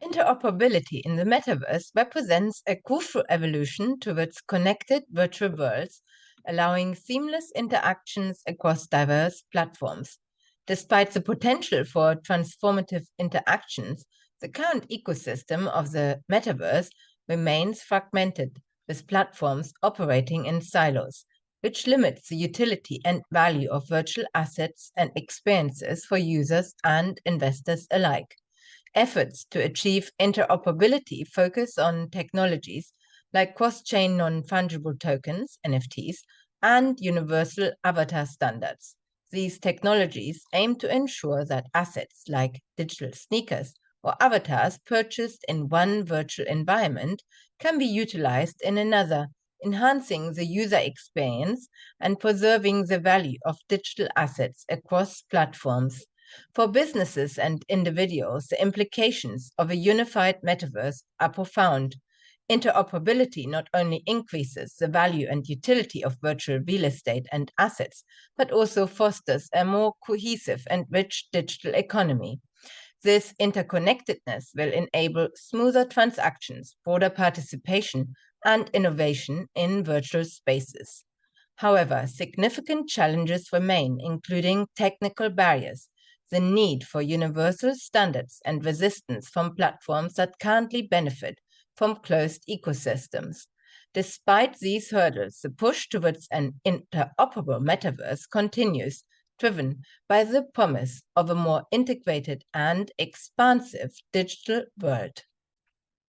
Interoperability in the metaverse represents a crucial evolution towards connected virtual worlds, allowing seamless interactions across diverse platforms. Despite the potential for transformative interactions, the current ecosystem of the metaverse remains fragmented, with platforms operating in silos, which limits the utility and value of virtual assets and experiences for users and investors alike. Efforts to achieve interoperability focus on technologies like cross-chain non-fungible tokens, NFTs, and universal avatar standards. These technologies aim to ensure that assets like digital sneakers or avatars purchased in one virtual environment can be utilized in another, enhancing the user experience and preserving the value of digital assets across platforms. For businesses and individuals, the implications of a unified metaverse are profound. Interoperability not only increases the value and utility of virtual real estate and assets, but also fosters a more cohesive and rich digital economy. This interconnectedness will enable smoother transactions, broader participation, and innovation in virtual spaces. However, significant challenges remain, including technical barriers, the need for universal standards, and resistance from platforms that currently benefit from closed ecosystems. Despite these hurdles, the push towards an interoperable metaverse continues, driven by the promise of a more integrated and expansive digital world.